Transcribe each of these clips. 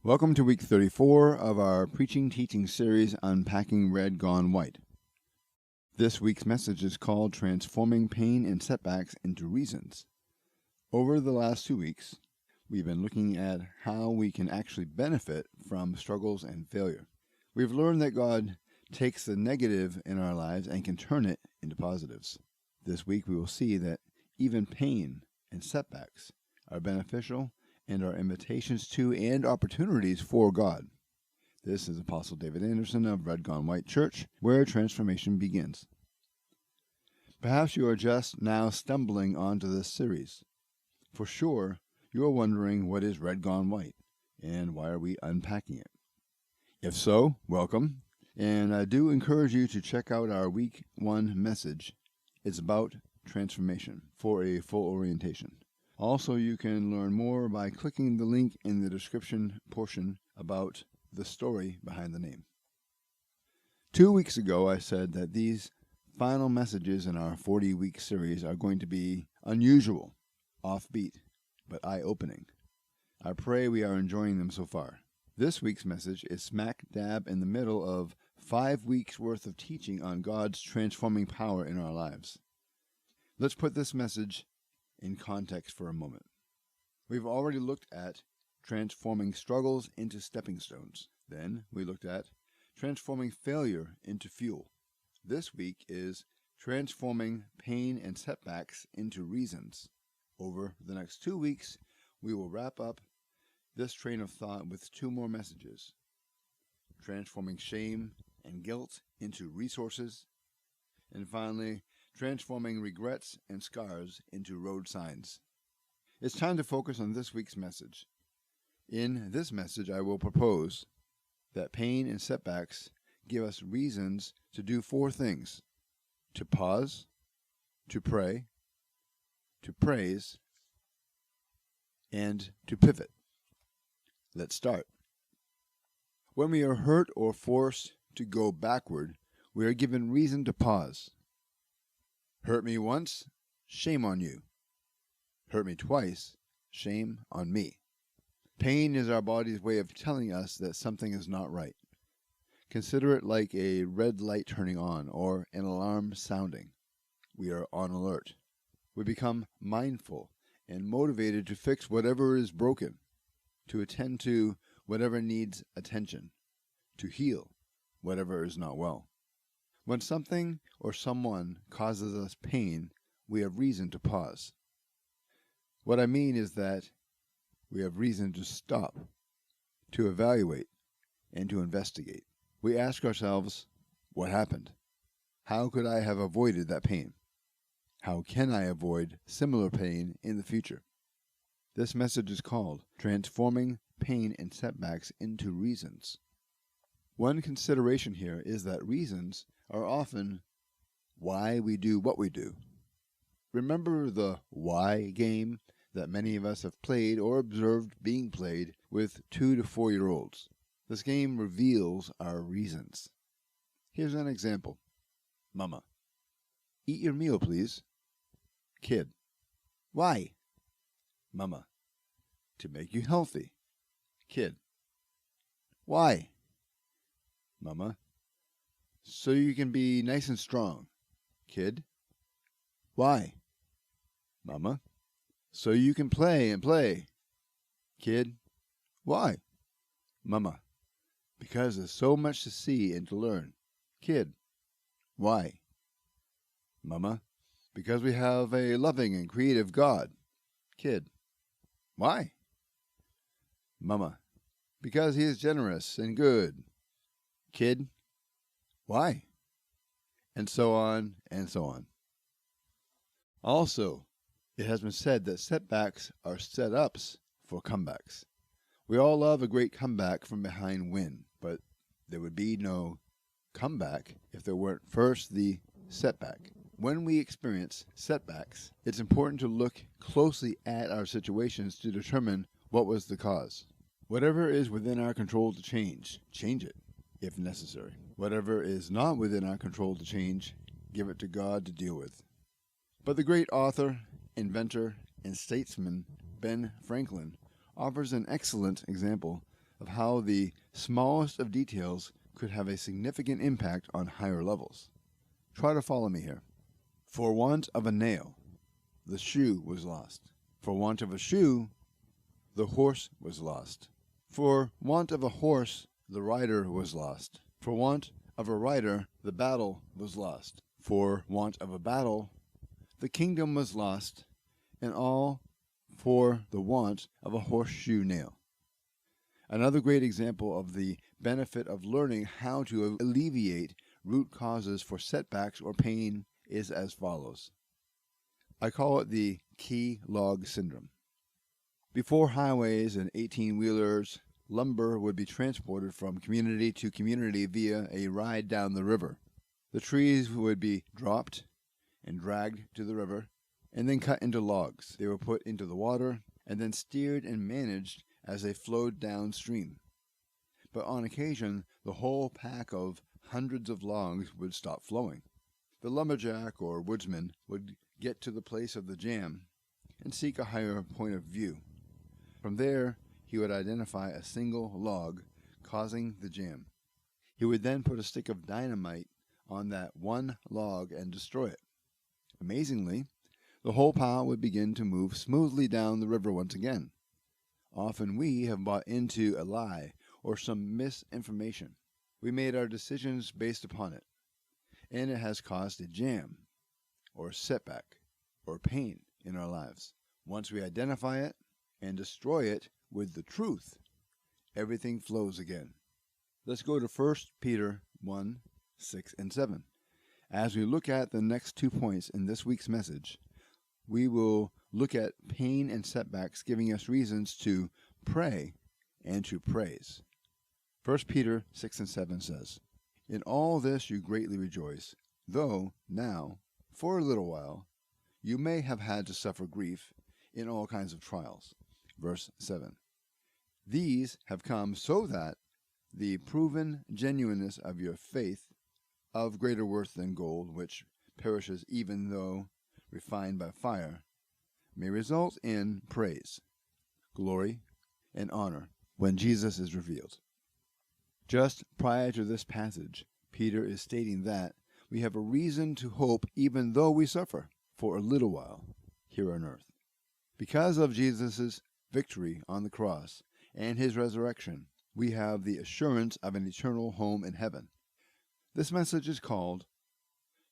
Welcome to week 34 of our preaching-teaching series, Unpacking Red Gone White. This week's message is called Transforming Pain and Setbacks into Reasons. Over the last 2 weeks, we've been looking at how we can actually benefit from struggles and failure. We've learned that God takes the negative in our lives and can turn it into positives. This week we will see that even pain and setbacks are beneficial and are invitations to and opportunities for God. This is Apostle David Anderson of Red Gone White Church, where transformation begins. Perhaps you are just now stumbling onto this series. For sure, you are wondering what is Red Gone White, and why are we unpacking it? If so, welcome, and I do encourage you to check out our Week 1 message. It's about transformation for a full orientation. Also, you can learn more by clicking the link in the description portion about the story behind the name. 2 weeks ago, I said that these final messages in our 40-week series are going to be unusual, offbeat, but eye-opening. I pray we are enjoying them so far. This week's message is smack dab in the middle of 5 weeks' worth of teaching on God's transforming power in our lives. Let's put this message in context for a moment. We've already looked at transforming struggles into stepping stones. Then we looked at transforming failure into fuel. This week is transforming pain and setbacks into reasons. Over the next 2 weeks, we will wrap up this train of thought with 2 more messages. Transforming shame and guilt into resources. And finally, transforming regrets and scars into road signs. It's time to focus on this week's message. In this message, I will propose that pain and setbacks give us reasons to do 4 things: to pause, to pray, to praise, and to pivot. Let's start. When we are hurt or forced to go backward, we are given reason to pause. Hurt me once, shame on you. Hurt me twice, shame on me. Pain is our body's way of telling us that something is not right. Consider it like a red light turning on or an alarm sounding. We are on alert. We become mindful and motivated to fix whatever is broken, to attend to whatever needs attention, to heal whatever is not well. When something or someone causes us pain, we have reason to pause. What I mean is that we have reason to stop, to evaluate, and to investigate. We ask ourselves, what happened? How could I have avoided that pain? How can I avoid similar pain in the future? This message is called Transforming Pain and Setbacks into Reasons. One consideration here is that reasons are often why we do what we do. Remember the why game that many of us have played or observed being played with 2 to 4-year-olds. This game reveals our reasons. Here's an example. Mama: eat your meal, please. Kid: why? Mama: to make you healthy. Kid: why? Mama: so you can be nice and strong. Kid: why? Mama: so you can play and play. Kid: why? Mama: because there's so much to see and to learn. Kid: why? Mama: because we have a loving and creative God. Kid: why? Mama: because he is generous and good. Kid: why? And so on and so on. Also, it has been said that setbacks are set ups for comebacks. We all love a great comeback from behind win, but there would be no comeback if there weren't first the setback. When we experience setbacks, it's important to look closely at our situations to determine what was the cause. Whatever is within our control to change it, if necessary. Whatever is not within our control to change, give it to God to deal with. But the great author, inventor, and statesman Ben Franklin offers an excellent example of how the smallest of details could have a significant impact on higher levels. Try to follow me here. For want of a nail, the shoe was lost. For want of a shoe, the horse was lost. For want of a horse, the rider was lost. For want of a rider, the battle was lost. For want of a battle, the kingdom was lost, and all for the want of a horseshoe nail. Another great example of the benefit of learning how to alleviate root causes for setbacks or pain is as follows. I call it the key log syndrome. Before highways and 18-wheelers, lumber would be transported from community to community via a ride down the river. The trees would be dropped and dragged to the river and then cut into logs. They were put into the water and then steered and managed as they flowed downstream. But on occasion, the whole pack of hundreds of logs would stop flowing. The lumberjack or woodsman would get to the place of the jam and seek a higher point of view. From there, he would identify a single log causing the jam. He would then put a stick of dynamite on that one log and destroy it. Amazingly, the whole pile would begin to move smoothly down the river once again. Often we have bought into a lie or some misinformation. We made our decisions based upon it, and it has caused a jam, or setback, or pain in our lives. Once we identify it and destroy it with the truth, everything flows again. Let's go to 1 Peter 1, 6 and 7. As we look at the next 2 points in this week's message, we will look at pain and setbacks giving us reasons to pray and to praise. 1 Peter 6 and 7 says, "In all this you greatly rejoice, though now, for a little while, you may have had to suffer grief in all kinds of trials." Verse 7. "These have come so that the proven genuineness of your faith, of greater worth than gold, which perishes even though refined by fire, may result in praise, glory, and honor when Jesus is revealed." Just prior to this passage, Peter is stating that we have a reason to hope even though we suffer for a little while here on earth. Because of Jesus' victory on the cross and his resurrection, we have the assurance of an eternal home in heaven. This message is called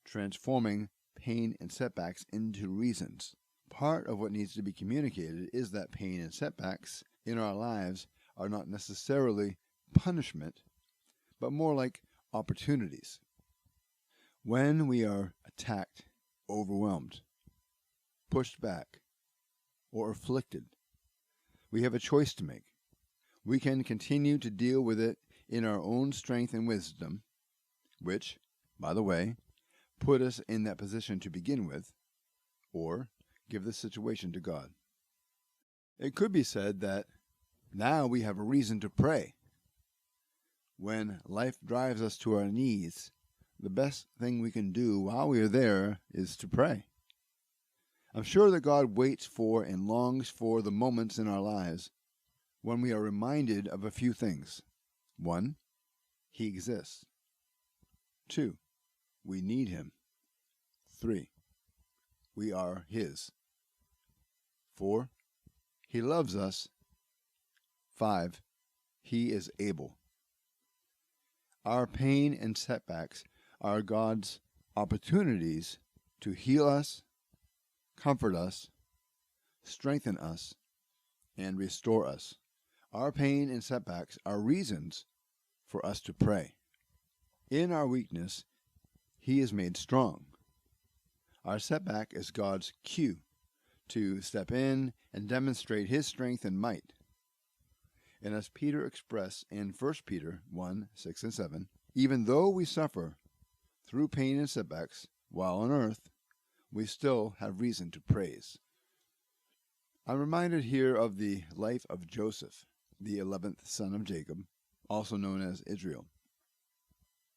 Transforming Pain and Setbacks into Reasons. Part of what needs to be communicated is that pain and setbacks in our lives are not necessarily punishment, but more like opportunities. When we are attacked, overwhelmed, pushed back, or afflicted, we have a choice to make. We can continue to deal with it in our own strength and wisdom, which, by the way, put us in that position to begin with, or give the situation to God. It could be said that now we have a reason to pray. When life drives us to our knees, the best thing we can do while we are there is to pray. I'm sure that God waits for and longs for the moments in our lives when we are reminded of a few things. 1, He exists. 2, we need Him. 3, we are His. 4, He loves us. 5, He is able. Our pain and setbacks are God's opportunities to heal us, comfort us, strengthen us, and restore us. Our pain and setbacks are reasons for us to pray. In our weakness, He is made strong. Our setback is God's cue to step in and demonstrate His strength and might. And as Peter expressed in 1 Peter 1, 6 and 7, even though we suffer through pain and setbacks while on earth, we still have reason to praise. I'm reminded here of the life of Joseph, the 11th son of Jacob, also known as Israel.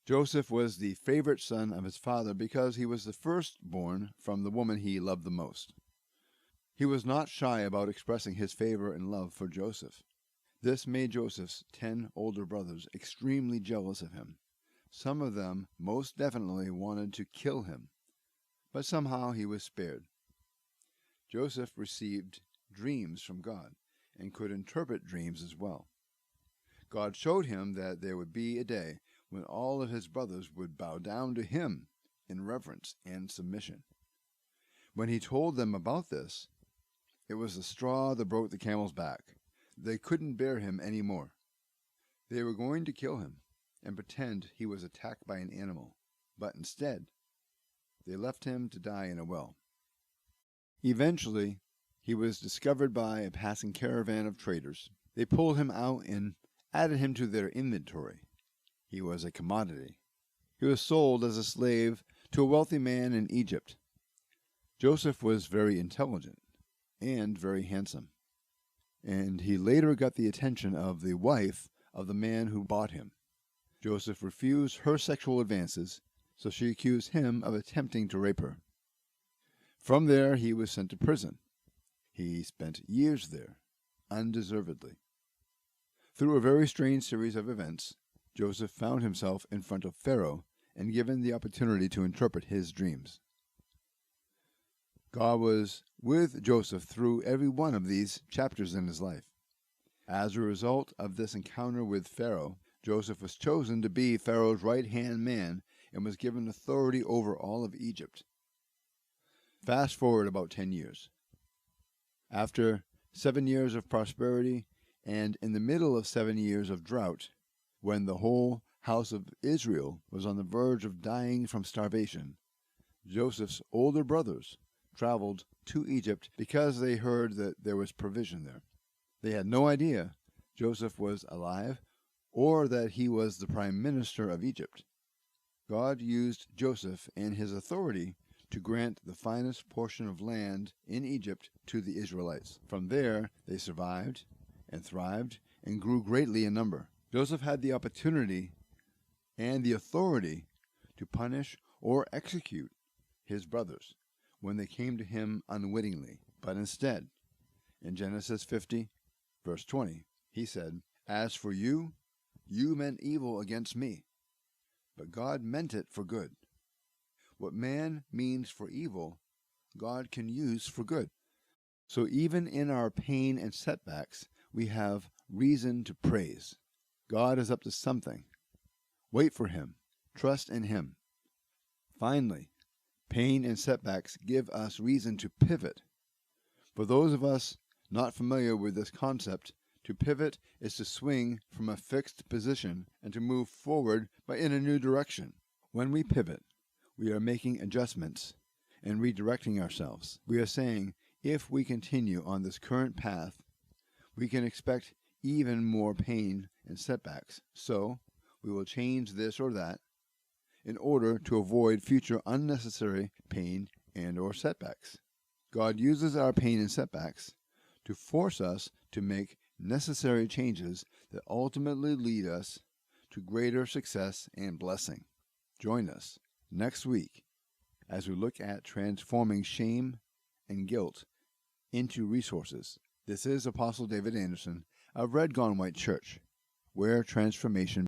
Joseph was the favorite son of his father because he was the firstborn from the woman he loved the most. He was not shy about expressing his favor and love for Joseph. This made Joseph's 10 older brothers extremely jealous of him. Some of them most definitely wanted to kill him, but somehow he was spared. Joseph received dreams from God and could interpret dreams as well. God showed him that there would be a day when all of his brothers would bow down to him in reverence and submission. When he told them about this, it was the straw that broke the camel's back. They couldn't bear him any more. They were going to kill him and pretend he was attacked by an animal, but instead, they left him to die in a well. Eventually, he was discovered by a passing caravan of traders. They pulled him out and added him to their inventory. He was a commodity. He was sold as a slave to a wealthy man in Egypt. Joseph was very intelligent and very handsome, and he later got the attention of the wife of the man who bought him. Joseph refused her sexual advances, so she accused him of attempting to rape her. From there, he was sent to prison. He spent years there, undeservedly. Through a very strange series of events, Joseph found himself in front of Pharaoh and given the opportunity to interpret his dreams. God was with Joseph through every one of these chapters in his life. As a result of this encounter with Pharaoh, Joseph was chosen to be Pharaoh's right-hand man and was given authority over all of Egypt. Fast forward about 10 years. After 7 years of prosperity and in the middle of 7 years of drought, when the whole house of Israel was on the verge of dying from starvation, Joseph's older brothers traveled to Egypt because they heard that there was provision there. They had no idea Joseph was alive or that he was the prime minister of Egypt. God used Joseph and his authority to grant the finest portion of land in Egypt to the Israelites. From there, they survived and thrived and grew greatly in number. Joseph had the opportunity and the authority to punish or execute his brothers when they came to him unwittingly. But instead, in Genesis 50, verse 20, he said, "As for you, you meant evil against me, but God meant it for good." What man means for evil, God can use for good. So even in our pain and setbacks, we have reason to praise. God is up to something. Wait for him. Trust in him. Finally, pain and setbacks give us reason to pivot. For those of us not familiar with this concept, to pivot is to swing from a fixed position and to move forward but in a new direction. When we pivot, we are making adjustments and redirecting ourselves. We are saying, if we continue on this current path, we can expect even more pain and setbacks. So, we will change this or that in order to avoid future unnecessary pain and or setbacks. God uses our pain and setbacks to force us to make necessary changes that ultimately lead us to greater success and blessing. Join us next week as we look at transforming shame and guilt into resources. This is Apostle David Anderson of Red Gone White Church, where transformation